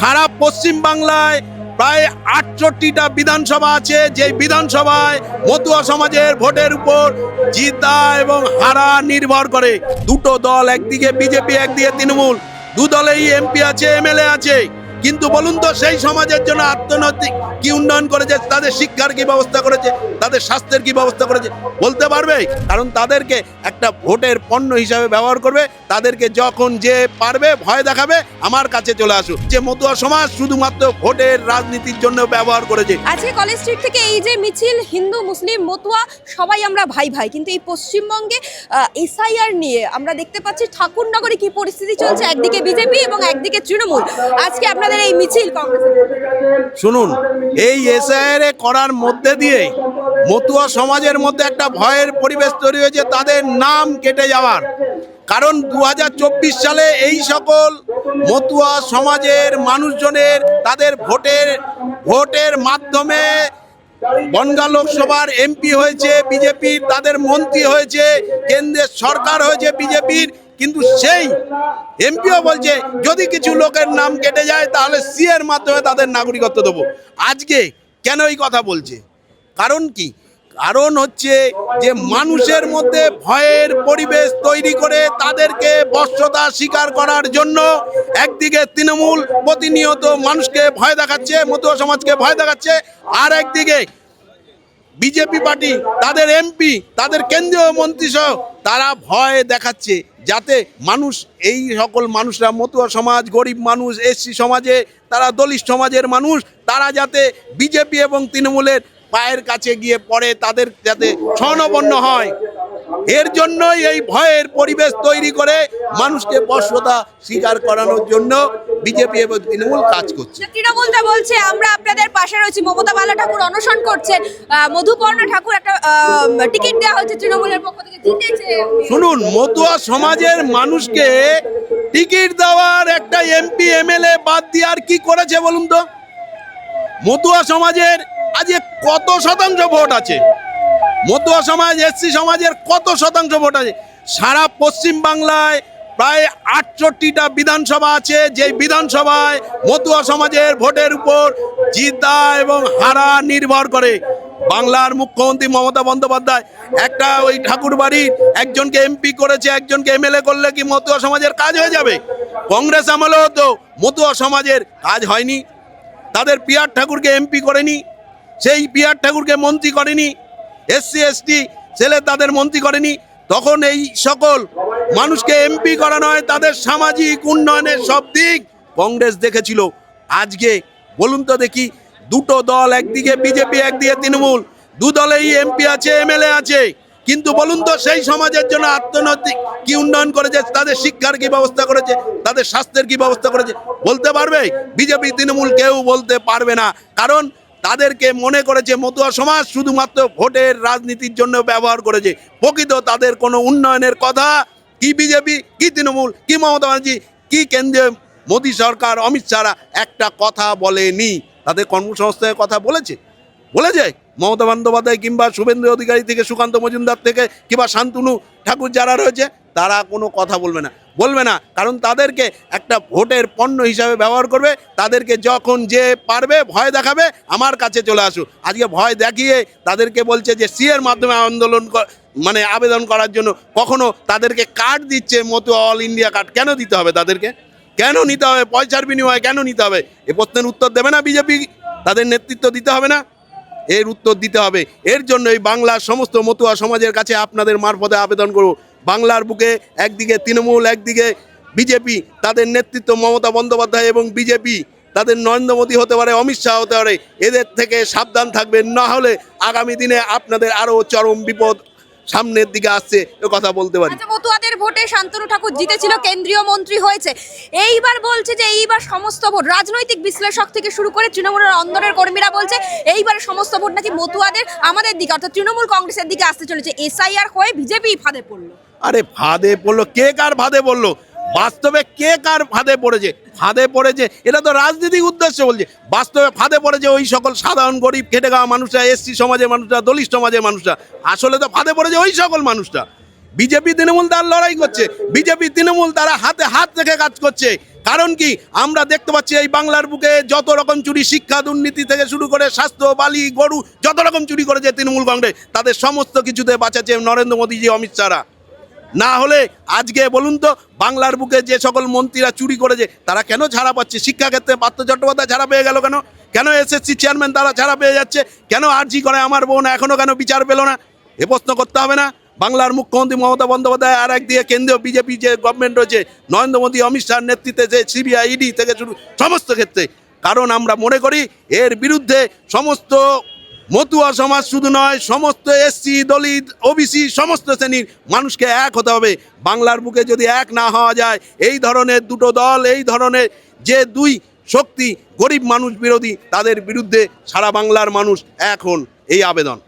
সারা পশ্চিম বাংলায় প্রায় 68টা বিধানসভা আছে, যে বিধানসভায় মতুয়া সমাজের ভোটের উপর জিতা এবং হারা নির্ভর করে। দুটো দল, একদিকে বিজেপি একদিকে তৃণমূল, দু দলেই এমপি আছে, এমএলএ আছে। কিন্তু বলুন তো সেই সমাজের জন্য অর্থনৈতিক কি উন্নয়ন করেছে, তাদের শিক্ষার কি ব্যবস্থা করেছে, তাদের স্বাস্থ্যের কি ব্যবস্থা করেছে বলতে পারবে? কারণ তাদেরকে একটা ভোটের পণ্য হিসাবে ব্যবহার করবে। তাদেরকে যখন যে পারবে ভয় দেখাবে, আমার কাছে চলে আসুক। যে মতুয়া সমাজ শুধুমাত্র ভোটের রাজনীতির জন্য ব্যবহার করেছে। আজকে কলেজ স্ট্রিট থেকে এই যে মিছিল, হিন্দু মুসলিম মতুয়া সবাই আমরা ভাই ভাই, কিন্তু এই পশ্চিমবঙ্গে এসআইআর নিয়ে আমরা দেখতে পাচ্ছি ঠাকুরনগরে কি পরিস্থিতি চলছে, একদিকে বিজেপি এবং একদিকে তৃণমূল। আজকে আপনাদের এই মিছিল শুনুন, এই এসআইআর করার মধ্যে দিয়ে মতুয়া সমাজের মধ্যে একটা ভয়ের পরিবেশ তৈরি হয়েছে, তাদের নাম কেটে যাওয়ার। কারণ 2024 সালে এই সকল মতুয়া সমাজের মানুষজনের তাদের ভোটের মাধ্যমে বনগাঁ লোকসভার এমপি হয়েছে বিজেপির, তাদের মন্ত্রী হয়েছে, কেন্দ্রের সরকার হয়েছে বিজেপির। কিন্তু সেই এমপিও বলছে যদি কিছু লোকের নাম কেটে যায় তাহলে সিএর মাধ্যমে তাদের নাগরিকত্ব দেবো। আজকে কেন এই কথা বলছে? কারণ কি? কারণ হচ্ছে যে মানুষের মধ্যে ভয়ের পরিবেশ তৈরি করে তাদেরকে বশ্যতা স্বীকার করার জন্য একদিকে তৃণমূল প্রতিনিয়ত মানুষকে ভয় দেখাচ্ছে, মতুয়া সমাজকে ভয় দেখাচ্ছে, আর একদিকে বিজেপি পার্টি তাদের এমপি, তাদের কেন্দ্রীয় মন্ত্রী সহ তারা ভয় দেখাচ্ছে যাতে মানুষ, এই সকল মানুষরা মতুয়া সমাজ, গরিব মানুষ, এসসি সমাজে, তারা দলিত সমাজের মানুষ, তারা যাতে বিজেপি এবং তৃণমূলের পায়ের কাছে গিয়ে পড়ে, তাদের যাতে স্বর্ণবর্ণ হয়। এর জন্যই এই ভয়ের পরিবেশ তৈরি করে মানুষকে বশ্যতা স্বীকার করানোর জন্য বিজেপি এবং তৃণমূল কাজ করছে। তৃণমূলটা বলছে আমরা আপনাদের পাশে রয়েছি, মমতা বালা ঠাকুর অনশন করছেন, মধুপর্ণা ঠাকুর একটা টিকিট দেওয়া হয়েছে তৃণমূলের পক্ষ থেকে, জিতেছে। শুনুন, মতুয়া সমাজের মানুষকে টিকিট দেওয়ার একটা এমপি এমএলএ বাদ দিয়ে আর কি করেছে বলুন তো? মতুয়া সমাজের আজকে কত শতাংশ ভোট আছে? মতুয়া সমাজ, এসসি সমাজের কত শতাংশ ভোট আছে? সারা পশ্চিম বাংলায় প্রায় 68টা বিধানসভা আছে, যে বিধানসভায় মতুয়া সমাজের ভোটের উপর জিতা এবং হারা নির্ভর করে। বাংলার মুখ্যমন্ত্রী মমতা বন্দ্যোপাধ্যায় একটা ওই ঠাকুর বাড়ির একজনকে এমপি করেছে, একজনকে এমএলএ করলে কি মতুয়া সমাজের কাজ হয়ে যাবে? কংগ্রেস আমলেও তো মতুয়া সমাজের কাজ হয়নি। তাদের পিয়ার ঠাকুরকে এমপি করেনি, সেই পিয়ার ঠাকুরকে মন্ত্রী করেনি, এসসি এসটি ছেলে তাদের মন্ত্রী করেনি। তখন এই সকল মানুষকে এমপি করানো হয়, তাদের সামাজিক উন্নয়নের সব দিক কংগ্রেস দেখেছিল। আজকে বলুন তো দেখি, দুটো দল, একদিকে বিজেপি একদিকে তৃণমূল, দু দলেই এমপি আছে, এমএলএ আছে। কিন্তু বলুন তো সেই সমাজের জন্য অর্থনৈতিক কি উন্নয়ন করেছে, তাদের শিক্ষার কি ব্যবস্থা করেছে, তাদের স্বাস্থ্যের কি ব্যবস্থা করেছে বলতে পারবে? বিজেপি তৃণমূল কেউ বলতে পারবে না। কারণ তাদেরকে মনে করেছে মতুয়া সমাজ শুধুমাত্র ভোটের রাজনীতির জন্য ব্যবহার করেছে। প্রকৃত তাদের কোনো উন্নয়নের কথা কি বিজেপি, কি তৃণমূল, কি মমতা ব্যানার্জি, কি কেন্দ্রীয় মোদী সরকার, অমিত শাহরা একটা কথা বলেনি। তাদের কর্মসংস্থানের কথা বলেছে? মমতা বন্দ্যোপাধ্যায় কিংবা শুভেন্দু অধিকারী থেকে সুকান্ত মজুমদার থেকে কিংবা শান্তনু ঠাকুর যারা রয়েছে তারা কোনো কথা বলবে না। কারণ তাদেরকে একটা ভোটের পণ্য হিসাবে ব্যবহার করবে। তাদেরকে যখন যে পারবে ভয় দেখাবে, আমার কাছে চলে আসুক। আজকে ভয় দেখিয়ে তাদেরকে বলছে যে সিএর মাধ্যমে আবেদন করার জন্য। কখনো তাদেরকে কার্ড দিচ্ছে, মতুয়া অল ইন্ডিয়া কার্ড। কেন দিতে হবে তাদেরকে? কেন নিতে হবে? পয়সার বিনিময়ে কেন নিতে হবে? এ প্রশ্নের উত্তর দেবে না বিজেপি? তাদের নেতৃত্ব দিতে হবে না? এর উত্তর দিতে হবে। এর জন্য এই বাংলার সমস্ত মতুয়া সমাজের কাছে আপনাদের মারফতে আবেদন করব, বাংলার বুকে একদিকে তৃণমূল, একদিকে বিজেপি, তাদের নেতৃত্ব মমতা বন্দ্যোপাধ্যায় এবং বিজেপি, তাদের নরেন্দ্র মোদী হতে পারে, অমিত শাহ হতে পারে, এদের থেকে সাবধান থাকবেন। না হলে আগামী দিনে আপনাদের আরও চরম বিপদ সামনের দিকে আসছে, এ কথা বলতে পারি। মতুয়াদের ভোটে শান্তনু ঠাকুর জিতেছিল, কেন্দ্রীয় মন্ত্রী হয়েছে। এইবার বলছে যে এইবার সমস্ত ভোট, রাজনৈতিক বিশ্লেষক থেকে শুরু করে তৃণমূলের অন্দরের কর্মীরা বলছে এইবার সমস্ত ভোট নাকি মতুয়াদের আমাদের দিকে, অর্থাৎ তৃণমূল কংগ্রেসের দিকে আসতে চলেছে। এসআইআর হয়ে বিজেপি ফাঁদে পড়লো। আরে ফাঁদে পড়লো? কে কার ফাঁদে পড়লো? বাস্তবে কে কার ফাঁদে পড়েছে এটা তো রাজনৈতিক উদ্দেশ্য বলছে। বাস্তবে ফাঁদে পড়েছে ওই সকল সাধারণ গরিব খেটে খাওয়া মানুষরা, এসসি সমাজের মানুষরা, দলিত সমাজের মানুষরা। আসলে তো ফাঁদে পড়েছে ওই সকল মানুষরা। বিজেপি তৃণমূল তার লড়াই করছে, বিজেপি তৃণমূল তারা হাতে হাত রেখে কাজ করছে। কারণ কি আমরা দেখতে পাচ্ছি এই বাংলার বুকে যত রকম চুরি, শিক্ষা দুর্নীতি থেকে শুরু করে স্বাস্থ্য, বালি, গরু, যত রকম চুরি করেছে তৃণমূল কংগ্রেস, তাদের সমস্ত কিছুতে বাঁচাচ্ছে নরেন্দ্র মোদীজি, অমিত শাহরা। না হলে আজকে বলুন তো বাংলার বুকে যে সকল মন্ত্রীরা চুরি করেছে তারা কেন ছাড়া পাচ্ছে? শিক্ষাক্ষেত্রে পার্থ চট্টোপাধ্যায় ছাড়া পেয়ে গেল কেন? কেন এসএসসি চেয়ারম্যান তারা ছাড়া পেয়ে যাচ্ছে? কেন আরজি করে আমার বোন এখনো কেন বিচার পেল না? এ প্রশ্ন করতে হবে না? বাংলার মুখ্যমন্ত্রী মমতা বন্দ্যোপাধ্যায় আর একদিকে কেন্দ্রীয় বিজেপি যে গভর্নমেন্ট রয়েছে, নরেন্দ্র মোদী, অমিত শাহর নেতৃত্বে যে সিবিআই, ইডি থেকে শুরু সমস্ত ক্ষেত্রে, কারণ আমরা মনে করি এর বিরুদ্ধে সমস্ত মতুয়া সমাজ শুধু নয়, সমস্ত এসসি, দলিত, ওবিসি সমস্ত শ্রেণীর মানুষকে এক হতে হবে। বাংলার বুকে যদি এক না হওয়া যায়, এই ধরনের দুটো দল, এই ধরনের যে দুই শক্তি গরিব মানুষ বিরোধী, তাদের বিরুদ্ধে সারা বাংলার মানুষ এক হন, এই আবেদন।